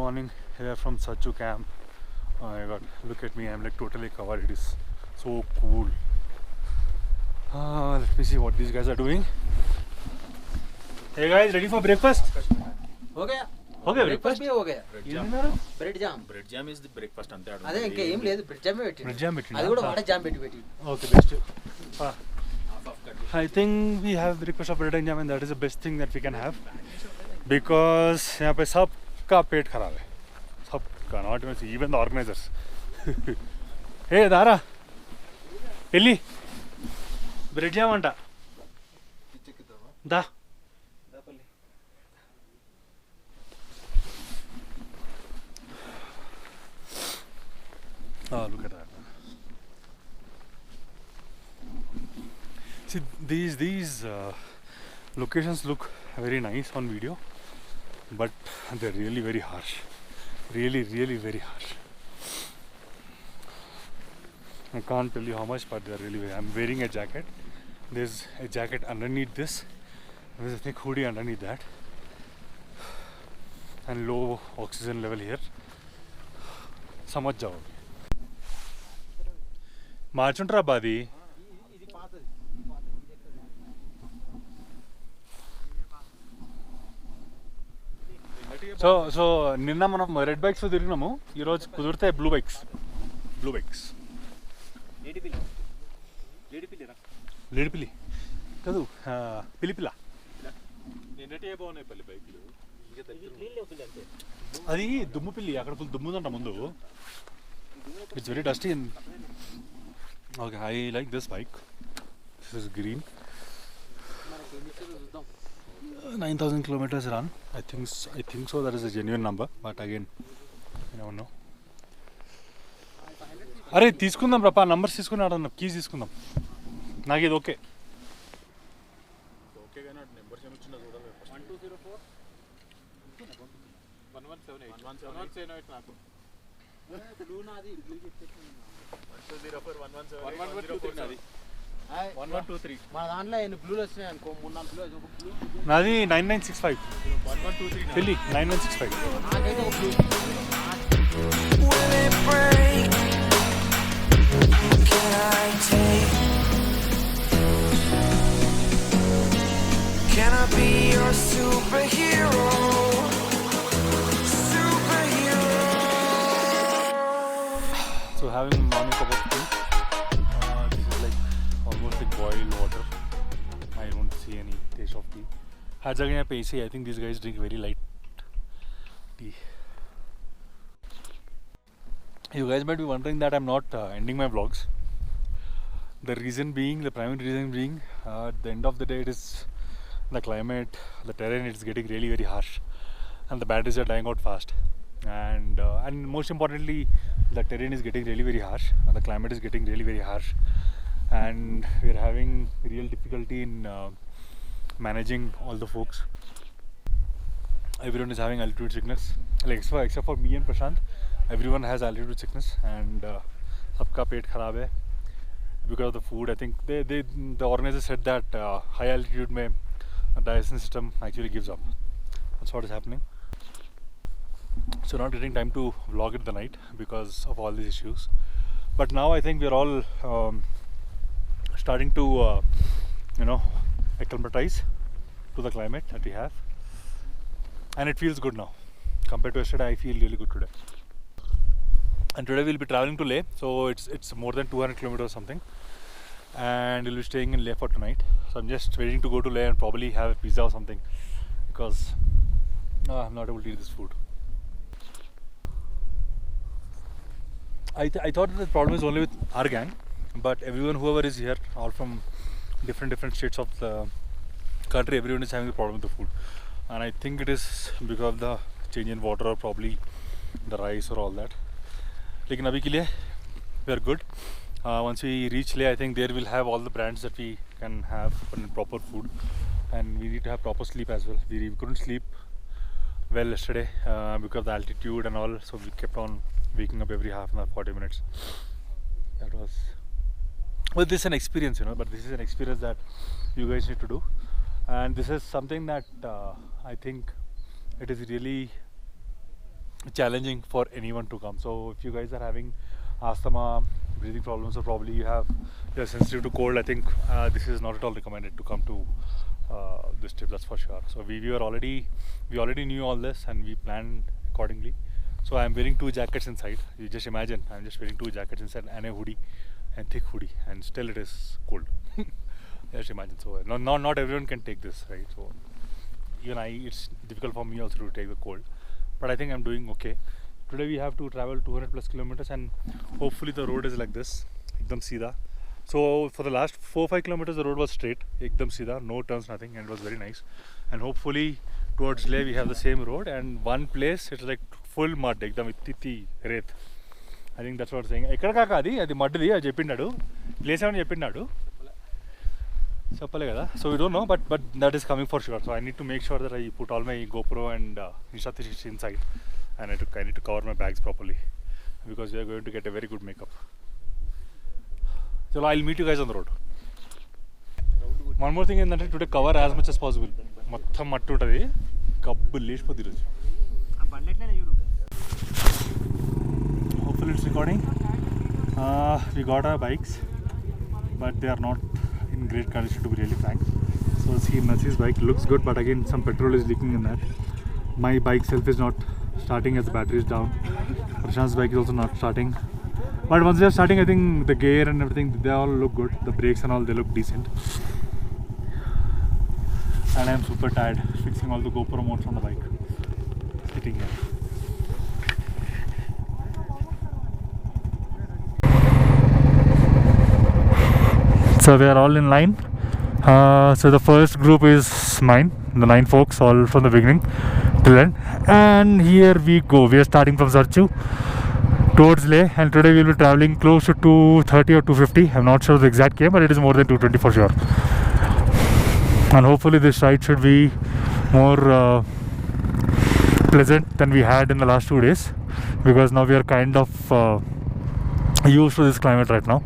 morning here from Satchu camp. Oh my god, look at me, I'm like totally covered. It is so cool. Let me see what these guys are doing. Hey guys, ready for breakfast? हो गया breakfast भी हो गया bread jam. Bread jam is the breakfast ante adu. అదే ఇంకా ఏం లేదు bread jam పెట్టి Bread jam పెట్టినా? అది కూడా వాడే జామ్ పెట్టి Okay, best. I think we have request of bread and jam and that is the best thing that we can have because यहाँ पे सबका पेट खराब है, सबका, not even the organizers. Hey Dara, Pilli, bread jam anta. Da. Oh, look at that. See, these locations look very nice on video, but they're really very harsh. Really very harsh. I can't tell you how much, but they're really very. I'm wearing a jacket. There's a jacket underneath this. There's a thick hoodie underneath that, and low oxygen level here. समझ जाओ. మార్చుంటారా బాది so నిన్న మనం red bikes తిరిగినాము, ఈరోజు కుదిరితే blue bikes లేడిపిల్లి కాదు పిలిపిల్ల. అది దుమ్ము పిల్లి, అక్కడ ఫుల్ దుమ్ము ఉందంట ముందు. It's very dusty. Okay, I like this bike. This is green. 9,000 kilometers run. I think so. That is a genuine number. But again, you never know. అరే తీసుకుందాం రప్ప, నంబర్స్ తీసుకున్నాడు, కీస్ తీసుకుందాం. నాకు ఇది ఓకే. నాది 9965 పెళ్ళి 9965. Can I be your superhero? So having morning cup of tea. This is like almost like boiled water. I don't see any taste of tea. हर जगह यहाँ पे ऐसे ही. I think these guys drink very light tea. You guys might be wondering that I'm not ending my vlogs. The primary reason being, at the end of the day, it is the climate, the terrain. It's getting really very harsh, and the batteries are dying out fast. And most importantly, the terrain is getting really very harsh, and the climate is getting really very harsh, and we're having real difficulty in managing all the folks. Everyone is having altitude sickness, like except for me and Prashant. Everyone has altitude sickness, and sabka pet kharab hai because of the food. I think the organizers said that high altitude mein digestion system actually gives up. That's what is happening. So not getting time to vlog at the night because of all these issues. But now I think we're all starting to acclimatize to the climate that we have, and it feels good now. Compared to yesterday, I feel really good today. And today we'll be traveling to Leh, so it's more than 200 kilometers or something, and we'll be staying in Leh for tonight. So I'm just waiting to go to Leh and probably have a pizza or something because I'm not able to eat this food. I thought that the problem is only with our gang, but everyone, whoever is here, all from different states of the country, everyone is having a problem with the food, and I think it is because of the change in water or probably the rice or all that. Lekin abhi ke liye we are good. Once we reach Leh, I think there we'll have all the brands that we can have for proper food, and we need to have proper sleep as well. We couldn't sleep well yesterday because of the altitude and all, so we kept on waking up every half an hour, 40 minutes. That was, well, this is an experience, but this is an experience that you guys need to do, and this is something that I think it is really challenging for anyone to come. So if you guys are having asthma, breathing problems, or probably you're sensitive to cold, I think this is not at all recommended to come to this trip. That's for sure. So we already knew all this and we planned accordingly. So I'm wearing 2 jackets inside. You just imagine, I'm just wearing 2 jackets inside and a hoodie, and thick hoodie, and still it is cold. Just imagine. So not everyone can take this, right? So even it's difficult for me also to take the cold, but I think I'm doing okay. Today we have to travel 200 plus kilometers, and hopefully the road is like this, ekdam seedha. So for the last 4-5 kilometers the road was straight, ekdam seedha, no turns, nothing, and it was very nice. And hopefully towards Leh we have the same road, and one place it's like full mud, ekdam itti ret. I think that's what I'm saying. Ekkada kaka adi muddi adi cheppinadu. Place evani cheppinadu. Cheppale kada. So we don't know, but that is coming for sure. So I need to make sure that I put all my GoPro and Insta360 inside, and I need to cover my bags properly, because we are going to get a very good makeup. So I'll meet you guys on the road. One more thing is that today cover as much as possible. Motham mattu untadi. Kabbu leshpodi roju. Hopefully it's recording. We got our bikes, but they are not in great condition, to be really frank. So see, Nasi's bike looks good, but again some petrol is leaking in that. My bike self is not starting as the battery is down. Prashant's bike is also not starting. But once they are starting, I think the gear and everything, they all look good. The brakes and all, they look decent. And I am super tired fixing all the GoPro modes on the bike. Sitting here. So we are all in line. So the first group is mine, the 9 folks, all from the beginning till end. And here we go. We are starting from Sarchu towards Leh, and today we will be traveling close to 230 or 250. I'm not sure the exact K, but it is more than 220 for sure. And hopefully this ride should be more pleasant than we had in the last 2 days, because now we are kind of used to this climate right now.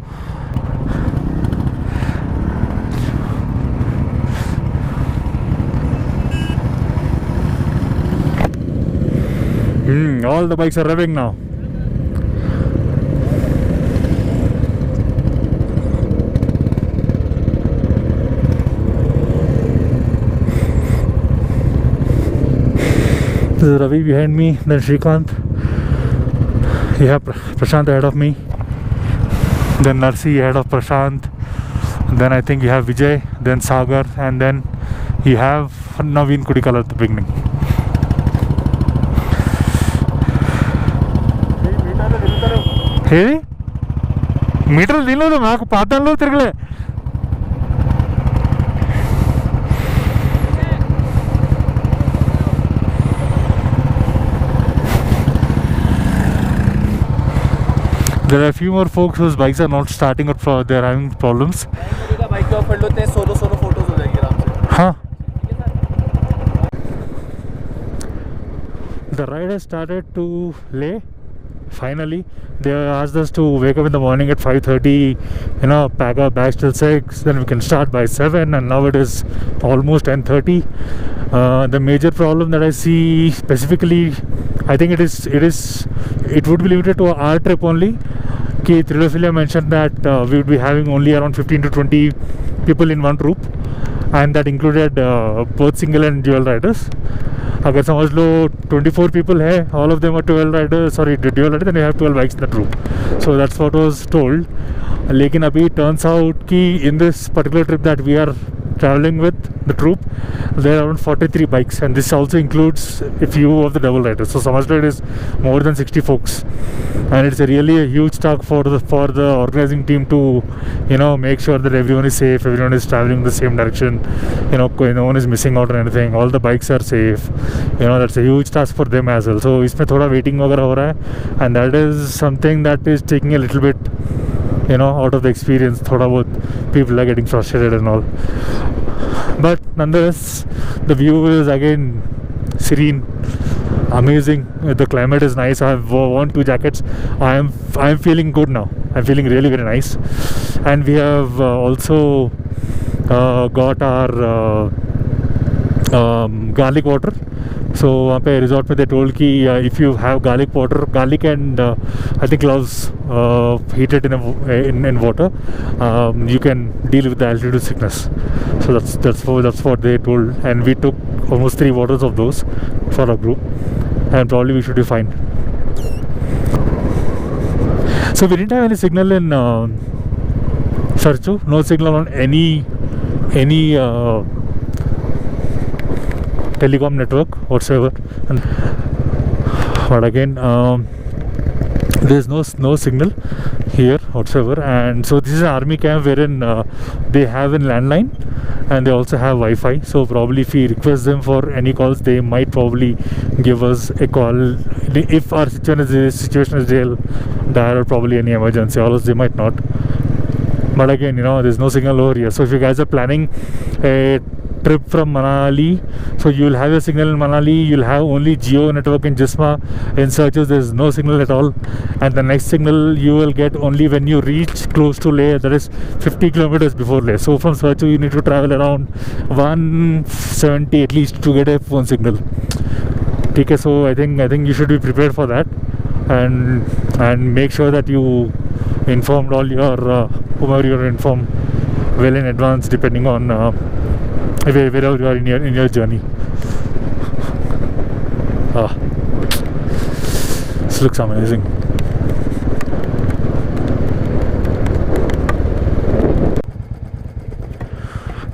All the bikes are revving now. This is Ravi behind me, then Srikanth. You have Prashant ahead of me, then Narsi ahead of Prashant, then I think you have Vijay, then Sagar, and then you have Naveen Kudikala at the beginning. Hey, meter dinlo maaku patanlo tirgale. There are a few more folks whose bikes are not starting or they are having problems. Huh? The ride has started to Leh. Finally, they asked us to wake up in the morning at 5:30, pack our bags till 6, then we can start by 7, and now it is almost 10:30. The major problem that I see specifically, I think it would be limited to our trip only. Thrillophila mentioned that we would be having only around 15 to 20 people in one group, and that included both single and dual riders. अगर समझ लो 24 people है, all of them are dual riders, then you have 12 bikes in the group. So that's what was told. लेकिन अभी turns out कि in this particular trip that we are traveling with the troop, there are around 43 bikes, and this also includes a few of the double riders. So समझ लो it is more than 60 folks, and it's really a huge task for the organizing team to make sure that everyone is safe, everyone is traveling in the same direction, no one is missing out on anything, all the bikes are safe. That's a huge task for them as well. So इसमें थोड़ा waiting वगैरह हो रहा है, and that is something that is taking a little bit out of the experience. थोड़ा बहुत people are getting frustrated and all, but nonetheless the view is again serene, amazing. The climate is nice. I have worn 2 jackets. I am feeling good now. I'm feeling really very nice. And we have also got our garlic water So वहाँ पे resort में they told कि if you have garlic powder, garlic and I think cloves heated in water, you can deal with the altitude sickness. So that's what they told, and we took almost 3 bottles of those for our group, and probably we should be fine. So we didn't have any signal in Sarchu, no signal on any telecom network whatsoever. But again, there's no signal here whatsoever, and so this is an army camp wherein they have a landline and they also have Wi-Fi. So probably if we request them for any calls, they might probably give us a call if our situation is real dire or probably any emergency, or else they might not. But again, there's no signal over here. So if you guys are planning a trip from Manali, so you'll have a signal in Manali, you'll have only Jio network in Jisma. In Sarchu there's no signal at all, and the next signal you will get only when you reach close to Leh, that is 50 kilometers before Leh. So from Sarchu you need to travel around 170 at least to get a phone signal. Okay, so I think you should be prepared for that, and make sure that you informed all your whomever you inform well in advance, depending on wherever you are in your journey. This looks amazing.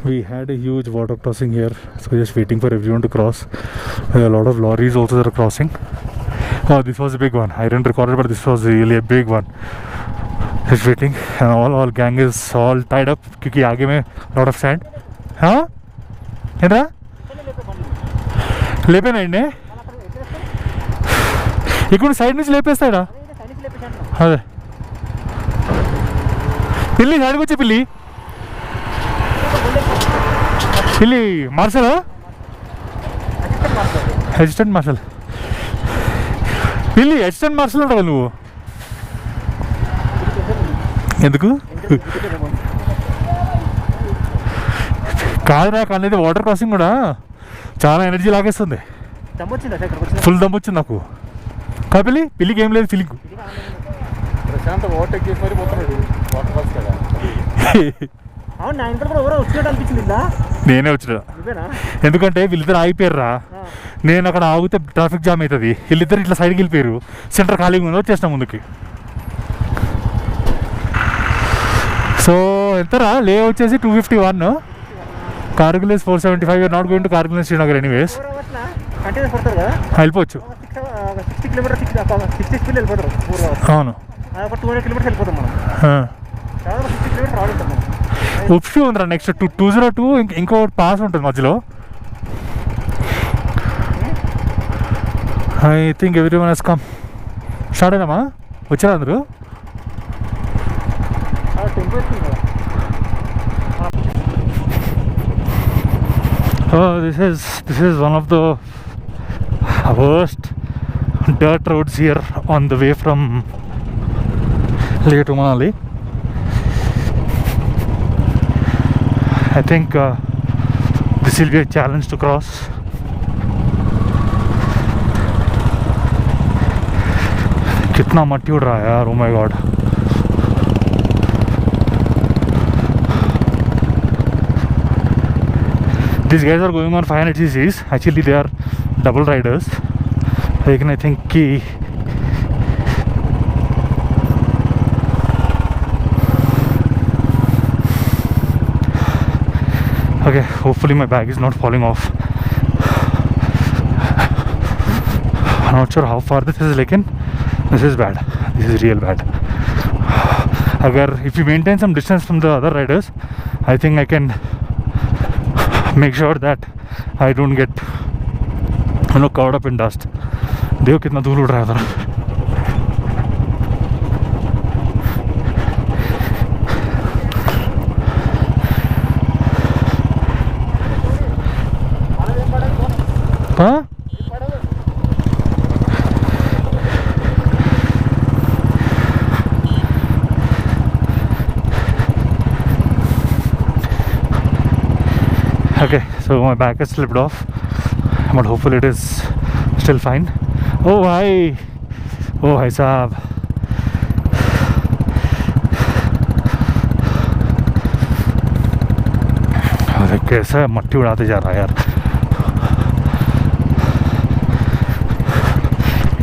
We had a huge water crossing here, so just waiting for everyone to cross. There are a lot of lorries also that are crossing. Oh, this was a big one. I didn't record it, but this was really a big one. Just waiting, and all gang is all tied up because आगे में lot of sand. हाँ? ఏంట్రా? లేపేనండి ఇక్కడ side నుంచి లేపేస్తాడా? అదే పిల్లి సైడ్కి వచ్చే పిల్లి మార్షల్ అసిస్టెంట్ మార్షల్ పిల్లి అసిస్టెంట్ మార్షల్ ఉంటావా నువ్వు? ఎందుకు కాదురా, కానీ వాటర్ క్రాసింగ్ కూడా చాలా ఎనర్జీ లాగేస్తుంది. ఫుల్ దమ్ వచ్చింది నాకు. కాదు పిల్లికి ఏం లేదు ఫీలింగ్. నేనే వచ్చిన, ఎందుకంటే వీళ్ళిద్దరు ఆగిపోయారురా. నేను అక్కడ ఆగితే ట్రాఫిక్ జామ్ అవుతుంది, వీళ్ళిద్దరు ఇట్లా సైడ్కి వెళ్ళిపోయారు. సెంటర్ ఖాళీగా ఉంది, వచ్చేసినా ముందుకి. సో ఎంతరా లే వచ్చేసి 251, Kargil is 475. You are not going to Kargil and Srinagar anyways. వెళ్ళిపోవచ్చు. అవును, ఉప్షూ ఉందిరా. నెక్స్ట్ 202 ఇంకో పాస్ ఉంటుంది మధ్యలో. I think everyone has come. Start అయినామా? వచ్చారా అందరూ? Oh, this is one of the worst dirt roads here on the way from Leh to Manali. I think this will be a challenge to cross. कितना मट्टी उड़ रहा है यार, oh my god. These guys are going on 500 cc's. Actually they are double riders. Lekin I think ki okay, hopefully my bag is not falling off. I'm not sure how far this is, lekin this is bad. This is real bad. If you maintain some distance from the other riders, I think I can make sure that I don't get covered up in dust. देखो कितना धूल उड़ रहा है. हाँ okay, so my bag has slipped off, but hopefully it is still fine. Oh hi, oh hi साहब. अरे कैसा मट्टी उड़ाते जा रहा है यार.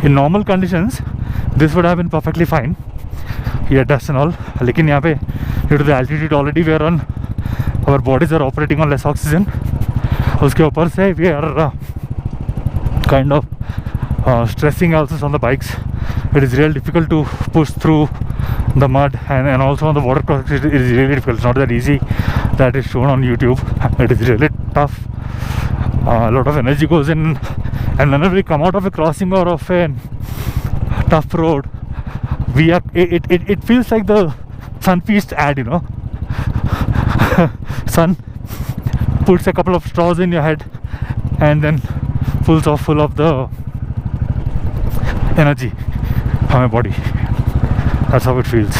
In normal conditions this would have been perfectly fine, yeah, dust and all. लेकिन यहाँ पे due to the altitude already we are on, our bodies are operating on less oxygen. उसके ऊपर से we are kind of stressing also on the bikes. It is really difficult to push through the mud, and also on the water crossing it is really difficult. It's not that easy that is shown on YouTube. It is really tough. A lot of energy goes in, and whenever we come out of a crossing or of a tough road, we are it feels like the Sun Feast ad, you know. Sun puts a couple of straws in your head and then pulls off full of the energy from my body. That's how it feels.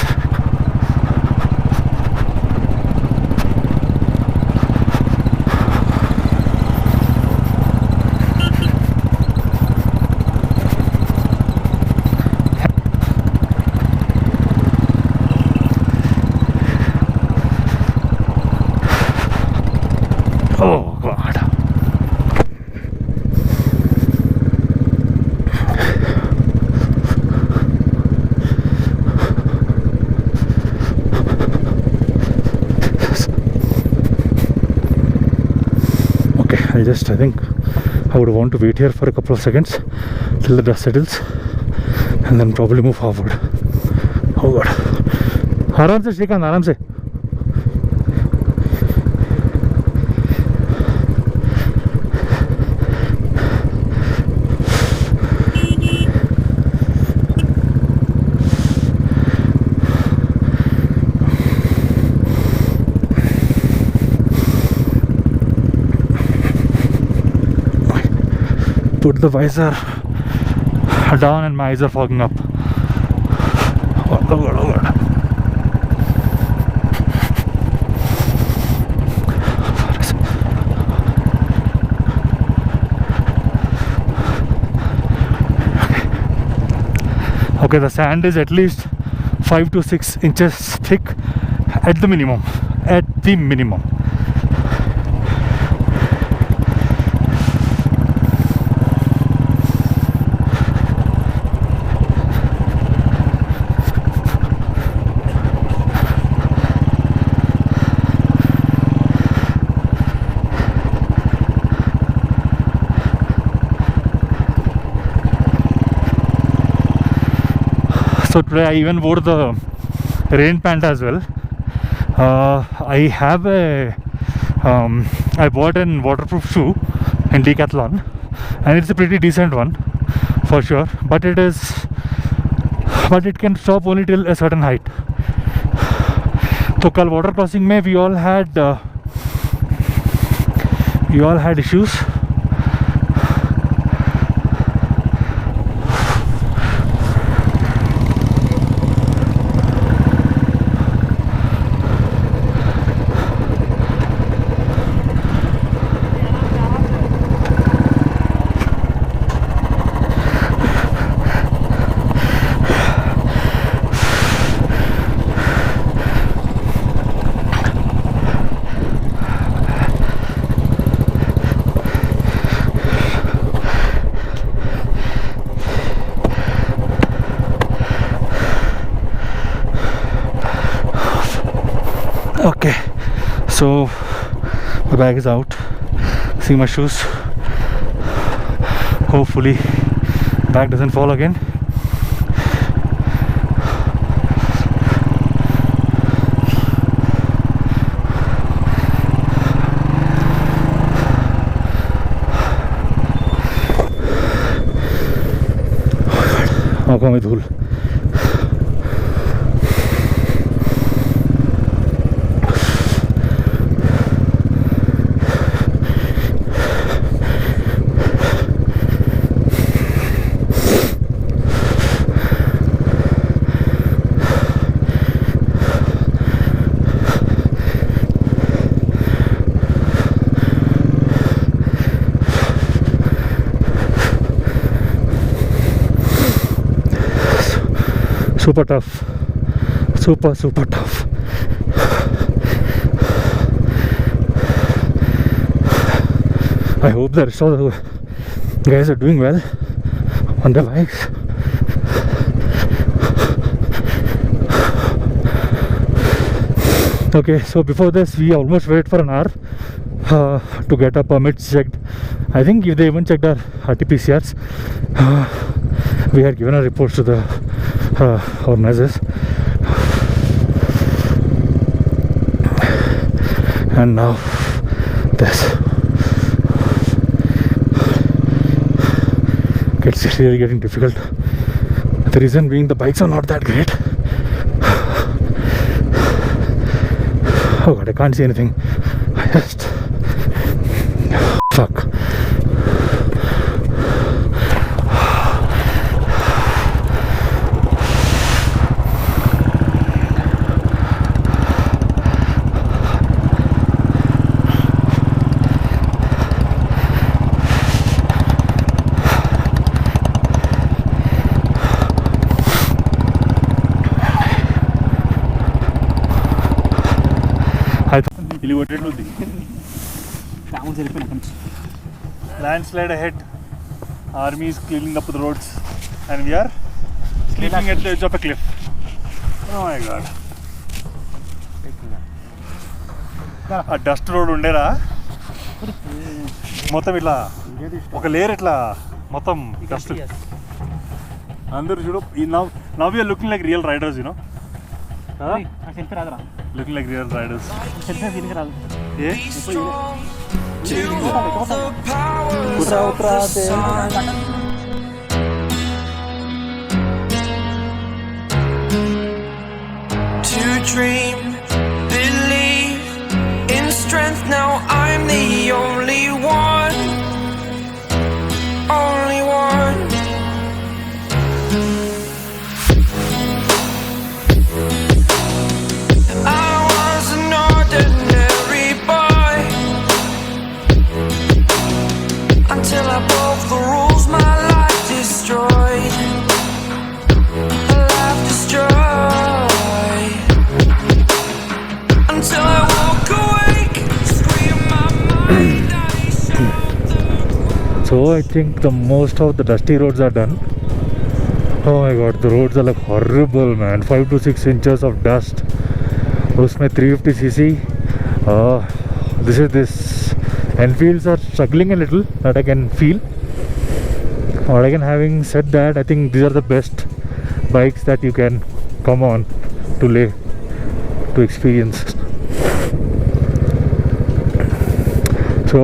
Oh God. I think I would want to wait here for a couple of seconds till the dust settles and then probably move forward. Oh God. आराम से श्रीकांत, आराम से. Put the visor down and my eyes are fogging up. Oh God, oh God. Okay, the sand is at least 5 to 6 inches thick at the minimum. At the minimum. So today I even wore the rain pant as well. I have a I bought an waterproof shoe in Decathlon, and it's a pretty decent one for sure, but it can stop only till a certain height. So kal water crossing mein we all had issues. Okay, so my bag is out. See my shoes. Hopefully bag doesn't fall again. आंखों में धूल. Super tough. Super tough. I hope the rest of the guys are doing well on their bikes. Okay, so before this we almost waited for an hour to get our permits checked. I think if they even checked our RT-PCRs, we had given our reports to the organizers. And now this. It's really getting difficult. The reason being the bikes are not that great. Oh god, I can't see anything. I just... fuck. Landslide ahead. Army is cleaning up the roads, and we are sleeping at the edge of a cliff. Oh my god. A dust road ఉండేరా మొత్తం ఇట్లా ఒక layer ఇట్లా మొత్తం dust అందరూ చూడు now we are looking like real riders, you know. Looking like real riders. Be strong to all the powers of the sun. To dream, believe in strength. Now I'm the only one. Only one. I was an ordinary boy until I broke the rules. My life destroyed. Life destroyed. Until I woke awake, scream my mind. So I think the most of the dusty roads are done. Oh my god, the roads are like horrible, man. 5 to 6 inches of dust. Usme 350cc. This Enfields are struggling a little, that I can feel. Or again, having said that, I think these are the best bikes that you can come on to experience. So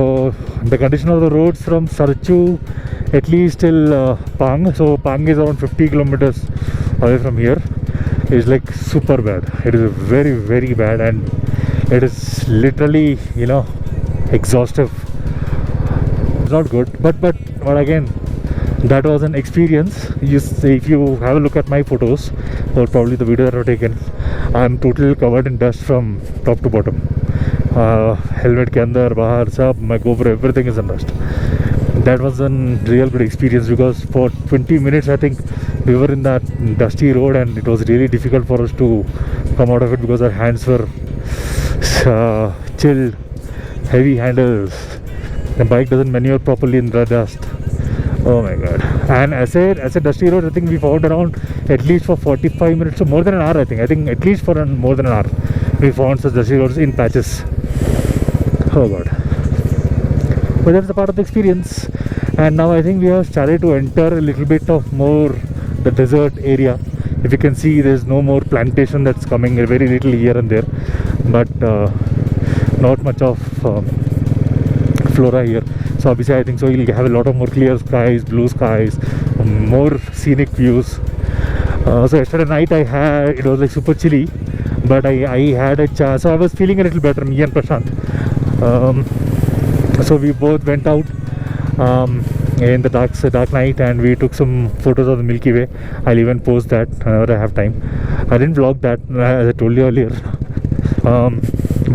the condition of the roads from Sarchu at least till Pang, so Pang is around 50 kilometers away from here, is like super bad. It is very, very bad, and it is literally, you know, exhaustive. It's not good, but again, that was an experience. If you have a look at my photos, or probably the video that I've taken, I'm totally covered in dust from top to bottom. Helmet ke andar, bahar, sab, my GoPro, everything is in dust. That was a real good experience, because for 20 minutes I think we were in that dusty road, and it was really difficult for us to come out of it because our hands were chilled, heavy handles. The bike doesn't maneuver properly in the dust. Oh my god. And as a dusty road, I think we found around at least for 45 minutes, so more than an hour. I think at least for more than an hour we found such dusty roads in patches. Oh god. But that's a part of the experience. And now I think we have started to enter a little bit of more the desert area. If you can see, there's no more plantation that's coming, very little here and there, but not much of flora here. So obviously I think so you'll have a lot of more clear skies, blue skies, more scenic views. So yesterday night it was like super chilly, but I had a chance, so I was feeling a little better, me and Prashant. So we both went out in the dark night, and we took some photos of the Milky Way. I'll even post that whenever I have time. I didn't vlog that, as I told you earlier,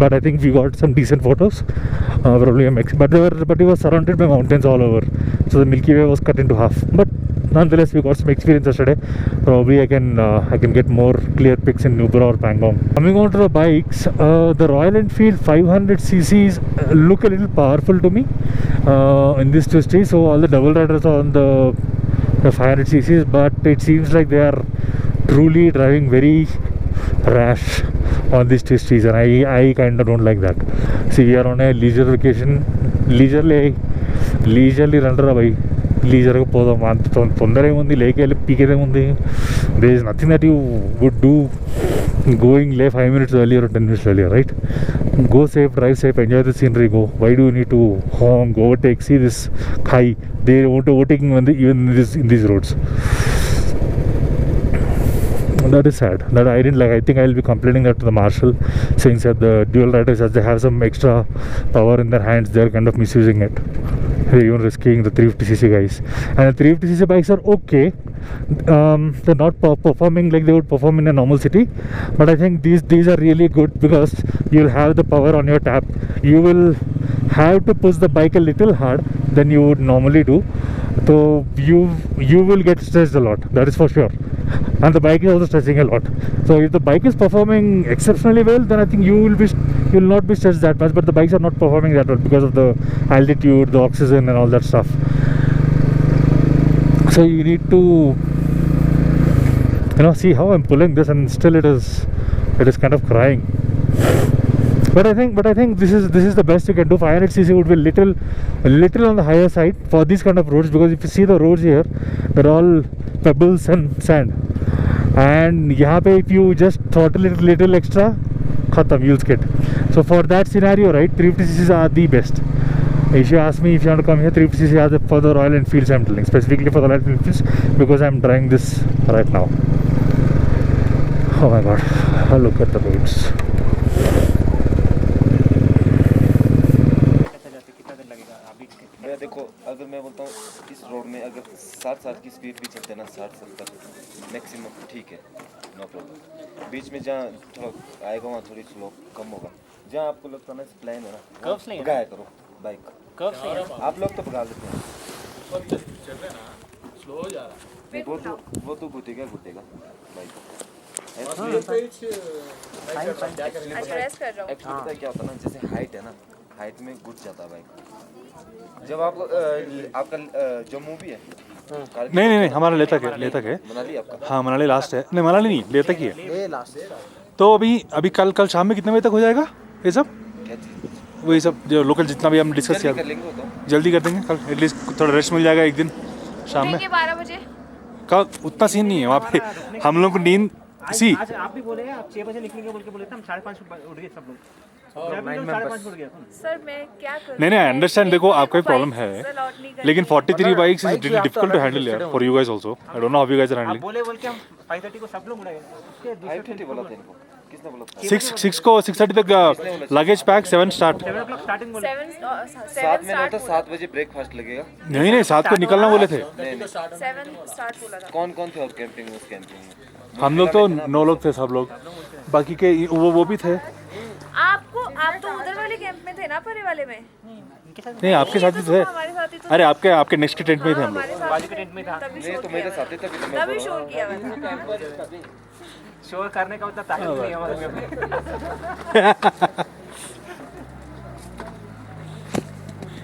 but I think we got some decent photos. Probably a mix, but it was surrounded by mountains all over, so the Milky Way was cut into half. But nonetheless, we got some experience yesterday. Probably I can get more clear pics in Nubra or Pangong. Coming on to the bikes, the Royal Enfield 500 cc's look a little powerful to me in this twisty. So all the double riders are on the 500 cc's, but it seems like they are truly driving very rash on these twisties, and I kind of don't like that. See, we are on a leisure vacation, leisurely runner bhai, leisure ko podam ant tondare undi leke elli peekede undi. There is nothing that you would do going late 5 minutes earlier or 10 minutes earlier, right? Go safe, drive safe, enjoy the scenery. Go. Why do you need to honk, overtake? See this khai, they overtaking even in these roads. That is sad. That I didn't like. I think I will be complaining that to the marshal, saying that the dual riders, as they have some extra power in their hands, they are kind of misusing it. They're even risking the 350cc guys. And the 350cc bikes are okay. They're not performing like they would perform in a normal city, but I think these are really good because you'll have the power on your tap. You will have to push the bike a little hard than you would normally do, so you will get stressed a lot. That is for sure. And the bike is also stretching a lot. So if the bike is performing exceptionally well, then I think you will not be stressed that much. But the bikes are not performing that well because of the altitude, the oxygen, and all that stuff. So you need to, see how I'm pulling this, and still it is kind of crying. But I think this is the best you can do. 500cc would be little on the higher side for these kind of roads, because if you see the roads here, they're all pebbles and sand. And यहाँ पे if you just throttle it little extra, खत्म, you'll skid. So for that scenario, right, 350cc are the best. If you ask me if you want to come here, 350cc are for the Royal Enfields. I'm telling specifically for the Royal Enfields because I'm driving this right now. Oh my God! Look at the roads. देखो, अगर मैं बोलता हूँ इस road में अगर 60 की speed भी चलते ना 60-70 मैक्सिमम, ठीक है, नो प्रॉब्लम. बीच में जहाँ थोड़ा आएगा वहाँ थोड़ी स्लो कम होगा. जहाँ आपको लगता है ना प्लेन है ना, भगाया करो बाइक. आप लोग तो भगा लेते हैं, स्लो हो जा रहा है. वो तो घुटेगा बाइक. एक्चुअली क्या होता है ना, जैसे हाइट है ना, हाइट में घुट जाता है बाइक. जब आपका जम्मू भी है? नहीं, हमारा लेतक है. मनाली आपका? हाँ, मनाली लास्ट है. नहीं, मनाली नहीं, लेतक ही है. तो अभी कल शाम में कितने बजे तक हो जाएगा ये सब? वही सब जो लोकल जितना भी हम डिस्कस किया, जल्दी कर देंगे. कल एटलीस्ट थोड़ा रेस्ट मिल जाएगा एक दिन शाम में. 12 बजे का उतना सीन नहीं है वहाँ पे. हम लोग को नींद सी आज आप भी बोले आप 6 बजे निकलेंगे बोल के बोले थे, हम 5:30 उठ गए सब लोग. सर मैं क्या करूं? नहीं, आई अंडरस्टैंड. देखो, आपका भी प्रॉब्लम है, लेकिन 43 bikes is really difficult to handle यार, for you guys also. I don't know how you guys are handling. बोले के हम 5:30 को सब लोग उड़ाए. 5:30 बोला था इनको. किसने बोला? 6 को 6:30 तक luggage pack, 7 start. 7 o'clock starting बोले. 7 में नहीं था, 7 बजे ब्रेकफास्ट लगेगा. नहीं 7 को निकलना बोले थे. 7 स्टार्ट बोला था. कौन थे और कैंपिंग में? हम लोग तो 9 लोग थे, सब लोग. बाकी के वो भी थे. आप तो उधर वाले कैंप में थे ना, परे वाले में? नहीं, आपके साथ ही थे. हमारे साथ ही तो. अरे आपके नेक्स्ट टेंट में ही थे हम लोग. बाजू के टेंट में था. नहीं तो मेरे साथ ही तभी तभी शोर किया मैंने. शोर करने का उतना ताकत नहीं है हमारे में.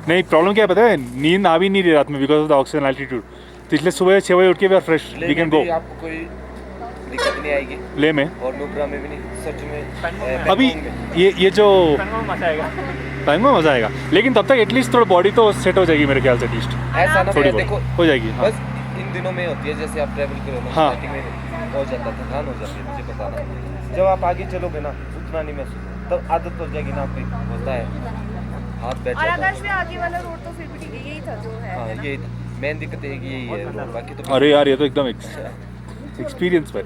नहीं, प्रॉब्लम क्या है पता है? नींद आ भी नहीं रही रात में because of the oxygen altitude. तो इसलिए सुबह 6 बजे उठ के भी फ्रेश वी कैन गो. आपको कोई दिक्कत नहीं आएगी ले में और नुब्रा में भी नहीं, सच में. अभी ये जो मजा आएगा, लेकिन तब तक एटलीस्ट थोड़ा बॉडी तो सेट हो जाएगी मेरे ख्याल से. एटलीस्ट ऐसा ना थोड़ी देखो हो जाएगी. हाँ. बस इन दिनों में होती है, जैसे आप ट्रैवल करो ना, हाँ. स्टार्टिंग में हो जाता है, थकान हो जाती है, मुझे पता ना. जब आप आगे चलोगे ना, उतना नहीं महसूस, तब आदत हो जाएगी ना आपकी. होता है हाथ बैठ और जाता है. आकाश में आगे वाला रोड तो फिर भी ठीक है, यही था जो है. हाँ, ये मेन दिक्कत है कि यही है रोड. बाकी तो अरे यार, ये तो एकदम एक्सपीरियंस पर.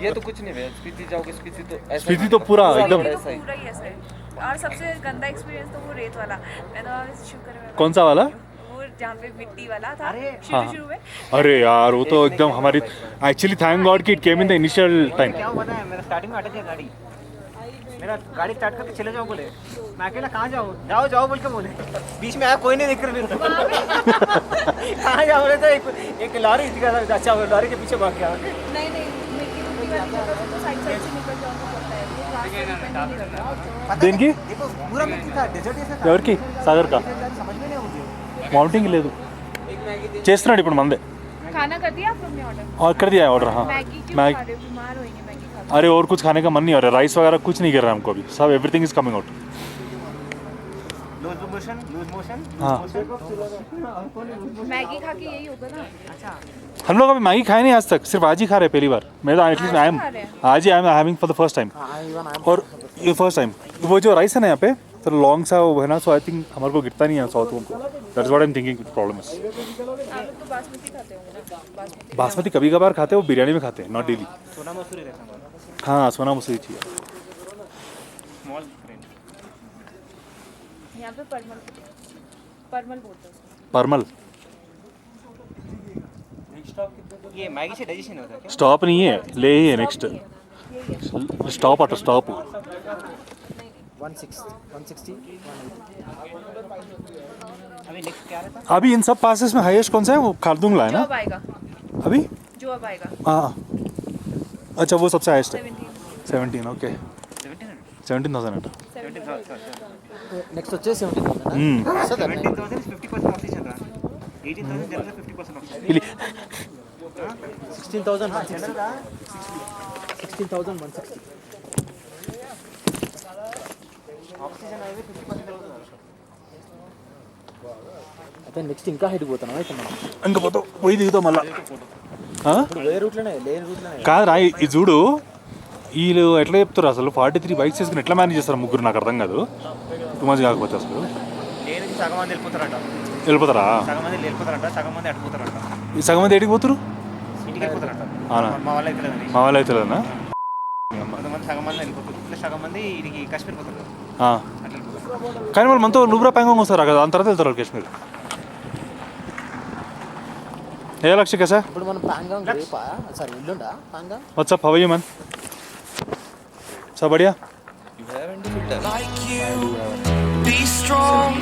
ये तो कुछ नहीं है. स्पीति जाओगे, स्पीति तो ऐसा स्पीति तो पूरा एकदम. ऐसा ही. पूरा ही ऐसा है. और सबसे गंदा एक्सपीरियंस तो वो रेत वाला. मैं तो शुक्र है. कौन सा वाला? वो जहाँ पे मिट्टी वाला था हाँ. शुरू में. अरे यार, वो तो एकदम हमारी एक्चुअली थैंक गॉड कि it came in the initial time. क्या हुआ था, मेरा स्टार्टिंग में अटक गया गाड़ी. मेरा गाड़ी स्टार्ट करके चले जाओ बोले, मैं अकेला कहाँ जाऊँ, जाओ जाओ बोल के बोले, बीच में आया कोई नहीं दिख रहा कहाँ जाओ बोले तो एक लॉरी दिखा था, अच्छा लॉरी के पीछे भाग गया। नहीं साइड से निकल जाओ तो पड़ता है। दिन की देखो पूरा मिट्टी था, डेजर्ट जैसा था। ఎవరికి సాగర్ కా समझ में नहीं मुझे। మౌంటింగ్ లేదు చేస్తున్నాడు ఇప్పుడు మందే खाना कर दिया आप लोग ने ऑर्डर? और कर दिया है ऑर्डर हाँ मैगी क्यों मैग खा रहे हो? बीमार होएंगे मैगी खा के। अरे और कुछ खाने का मन नहीं हो रहा है राइस वगैरह कुछ नहीं कर रहा है हमको अभी सब everything is coming out loose motion हाँ मैगी खा के यही होगा ना। अच्छा हम लोग अभी मैगी खाए नहीं आज तक सिर्फ आज ही खा रहे हैं पहली बार मैं तो एटलीस्ट आई एम खा रहे हैं? आज ही I am having for the first time और ये फर्स्ट टाइम वो जो राइस है ना यहाँ पे तो लॉन्ग सा वो है ना सो आई थिंक हमारे को गिरता नहीं है साउथ को that is what I am thinking problem is आप लोग तो बासमती खाते होंगे ना? बासमती कभी कभार खाते हैं वो बिरयानी में खाते हैं नॉट डेली सोना मसूरी रहता है, हाँ सोना मसूरी चाहिए स्मॉल ग्रेन। यहाँ पे परमल बोलते हैं उसको। परमल ये मैगी से डाइजेशन होता है क्या? स्टॉप नहीं है ले ही है नेक्स्ट स्टॉप ऑटो स्टॉप 160 अभी नेक्स्ट क्या रहता है? अभी इन सब पासेस में हाईएस्ट कौन सा है वो खारदुंगला है जो ना अब आएगा, अभी जो अब आएगा हाँ अच्छा वो सबसे हाईएस्ट है 17। 17 ओके 17,000 నెక్స్ట్ వచ్చేసి 17,000 17,000 50% ऑफ चल रहा है, 18,000 जनरल 50% ऑफ। 16,160 ऑक्सीजन हाईवे 50% అయితే నెక్స్ట్ ఇంకా హైట్ పోతున్నాం అయితే మనం ఇంకా పోతావు పోయి దిగుతావు మళ్ళా లే రూట్లోనే కాదురా ఇది చూడు వీళ్ళు ఎట్లా చెప్తారు అసలు 43 బైక్స్ చేసుకుని ఎట్లా మేనేజ్ చేస్తారు ముగ్గురు నాకు అర్థం కాదు టూ మచ్ కాకపోతే అసలు నేను సగం మంది వెళ్ళిపోతారంట, వెళ్ళిపోతారా సగం మంది వెళ్ళిపోతారంట, సగం మంది అడిపోతారంట, ఈ సగం మంది ఎడికి పోతారు ఇంటికి వెళ్ళిపోతారంట। అవునా మా వాళ్ళు అయితే లేదని, మా వాళ్ళు అయితే లేదన్నా కొంతమంది సగం మంది వెళ్ళిపోతారు, ప్లస్ సగం మంది ఇడికి కాశ్మీర్ పోతారు కదా, అట్లా వెళ్ళిపోతారు। కానీ వాళ్ళు మనతో నూబ్రా ప్యాంగాంగ్ వస్తారా కదా దాని తర్వాత వెళ్తారు వాళ్ళు కాశ్మీర్ ఏ లక్ష్య కేసా ఇప్పుడు మనం పాంగాంగ్ రేపా సారీ ఎల్లుండా Pangong what's up how are you man सब बढ़िया like you. Be strong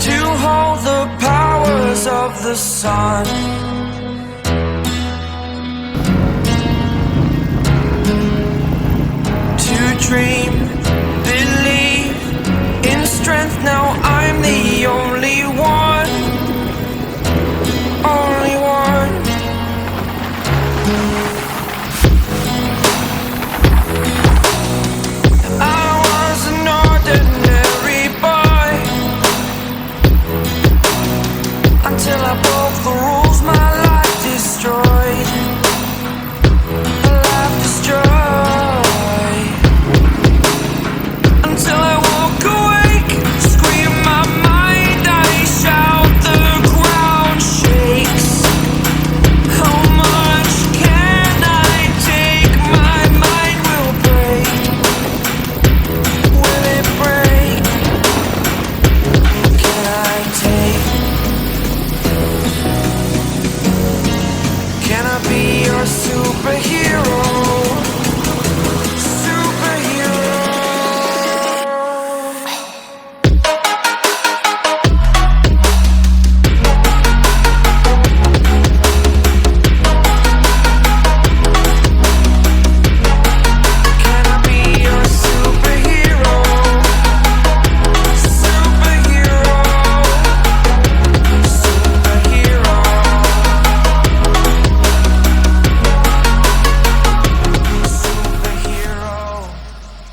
to hold the powers of the sun.